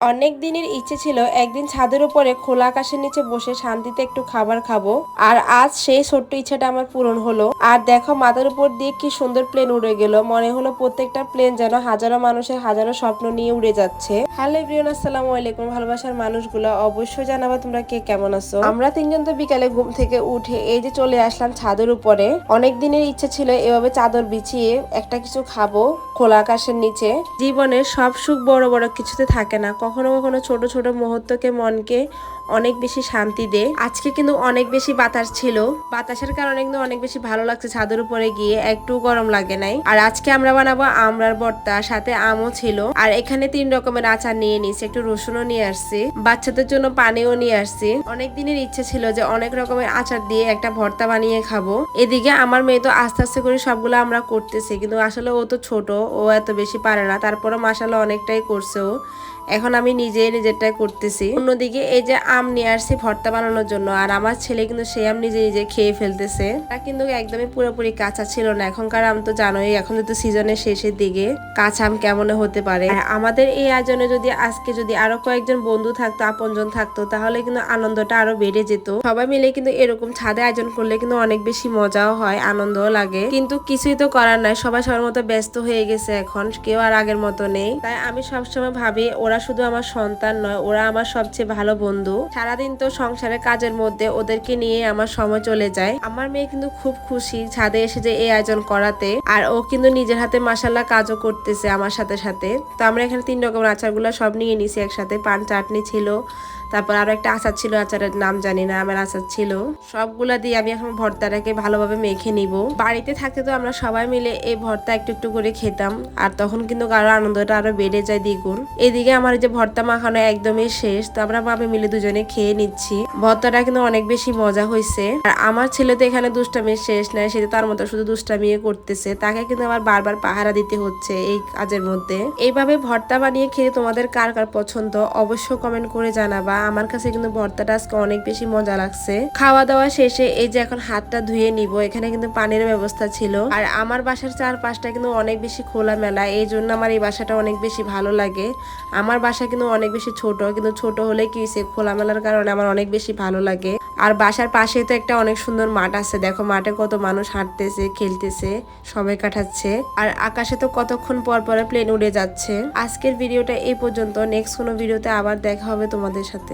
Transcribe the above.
অনেক দিনের ইচ্ছে ছিল একদিন ছাদের উপরে খোলা আকাশের নিচে বসে শান্তিতে একটু খাবার খাবো। আর আজ সেই ছোট্ট ইচ্ছাটা আমার পূরণ হলো। আর দেখো মাথার উপর দিয়ে কি সুন্দর প্লেন উড়ে গেল, মনে হলো প্রত্যেকটা প্লেন যেন হাজারো মানুষের হাজারো স্বপ্ন নিয়ে উড়ে যাচ্ছে। হ্যালো এভরিওয়ান, আসসালামু আলাইকুম। ভালোবাসার মানুষগুলো অবশ্যই জানাবা তোমরা কে কেমন আছো। আমরা তিনজন তো বিকালে ঘুম থেকে উঠে এই যে চলে আসলাম ছাদের উপরে। অনেক দিনের ইচ্ছে ছিল এভাবে চাদর বিছিয়ে একটা কিছু খাবো খোলা আকাশের নিচে। জীবনের সব সুখ বড় বড় কিছুতে থাকে না, কখনো কখনো ছোট ছোট মুহূর্তকে মনকে অনেক বেশি শান্তি দেয়। আজকে কিন্তু অনেক বেশি বাতাস ছিল, বাতাসের কারণে কিন্তু অনেক বেশি ভালো লাগছে। ছাদের উপরে গিয়ে একটু গরম লাগে নাই। আর আজকে আমরা বানাবো আমরার ভর্তা, সাথে আমও ছিল। আর এখানে 3 রকমের আচার নিয়ে নিছি, একটু রসুনও নিয়ে আসছি, বাচ্চাদের জন্য পানিও নিয়ে আসছি। অনেক দিনের ইচ্ছে ছিল যে অনেক রকমের আচার দিয়ে একটা ভর্তা বানিয়ে খাবো। এদিকে আমার মেয়ে তো আস্তে আস্তে করে সবগুলো আমরা করতেছি, কিন্তু আসলে ও তো ছোট, ও এত বেশি পারে না। তারপরে মাশাআল্লাহ অনেকটাই করছে ও। এখন আমি নিজেরটাই করতেছি। অন্যদিকে এই যে আম নিয়ে আসছি ভর্তা বানানোর জন্য, আর আমার ছেলে কিন্তু সেই আম নিজে নিজে খেয়ে ফেলতেছে। তা কিন্তু একদমই পুরোপুরি কাঁচা ছিল না। এখনকার আম তো জানোই, এখন তো সিজনের শেষের দিকে কাঁচা আম কেমন হতে পারে। আমাদের এই আয়োজনে যদি আজকে যদি আরো কয়েকজন বন্ধু থাকতো, আপনজন থাকতো, তাহলে কিন্তু আনন্দটা আরো বেড়ে যেত। সবাই মিলে কিন্তু এরকম ছাদে আয়োজন করলে কিন্তু অনেক বেশি মজাও হয়, আনন্দও লাগে। কিন্তু কিছুই তো করার নাই, সবাই সবার মতো ব্যস্ত হয়ে গেছে, এখন কেউ আর আগের মতো নেই। তাই আমি সবসময় ভাবি ওরা শুধু আমার সন্তান নয়, ওরা আমার সবচেয়ে ভালো বন্ধু। সারাদিন তো সংসারের কাজের মধ্যে ওদেরকে নিয়ে আমার সময় চলে যায়। আমার মেয়ে কিন্তু খুব খুশি ছাদে এসে যে এই আয়োজন করাতে। আর ও কিন্তু নিজের হাতে মাশাআল্লাহ কাজও করতেছে আমার সাথে সাথে। তো আমরা এখানে 3 রকমের আচারগুলো সব নিয়ে নিছি একসাথে। পান চাটনি ছিল, তারপর আরো একটা আচার ছিল, আচারের নাম জানি না, আমার আচার ছিল। সবগুলা দিয়ে আমি এখন ভর্তাটাকে ভালোভাবে মেখে নিব। বাড়িতে থাকতে তো আমরা সবাই মিলে এই ভর্তা একটু একটু করে খেতাম, আর তখন কিন্তু আরো আনন্দটা আরো বেড়ে যায় দ্বিগুণ। এদিকে আমার যে ভর্তা মাখানো একদমই শেষ, তো আমরা ভাবে মিলে দুজনে খেয়ে নিচ্ছি। ভর্তাটা কিন্তু অনেক বেশি মজা হয়েছে। আর আমার ছেলে তো এখানে দুষ্টামির শেষ নাই, সে তার মতো শুধু দুষ্টামি করতেছে। তাকে কিন্তু আবার বারবার পাহারা দিতে হচ্ছে এই কাজের মধ্যে। এইভাবে ভর্তা বানিয়ে খেয়ে তোমাদের কার কার পছন্দ অবশ্যই কমেন্ট করে জানাবা। আমার কাছে কিন্তু ভর্তাটা আজকে অনেক বেশি মজা লাগছে। খাওয়া দাওয়া শেষে এই যে এখন হাতটা ধুয়ে নিব, এখানে কিন্তু পানির ব্যবস্থা ছিল। আর আমার বাসার চারপাশটা কিন্তু অনেক বেশি খোলামেলা, এই জন্য আমার এই বাসাটা অনেক বেশি ভালো লাগে। আমার বাসা কিন্তু অনেক বেশি ছোট, কিন্তু ছোট হলে কি হয়েছে, খোলামেলার কারণে আমার অনেক বেশি ভালো লাগে। আর বাসার পাশে তো একটা অনেক সুন্দর মাঠ আছে, দেখো মাঠে কত মানুষ হাঁটতেছে, খেলতেছে, সময় কাটাচ্ছে। আর আকাশে তো কতক্ষণ পর পরে প্লেন উড়ে যাচ্ছে। আজকের ভিডিওটা এই পর্যন্ত, নেক্সট কোনো ভিডিওতে আবার দেখা হবে তোমাদের সাথে।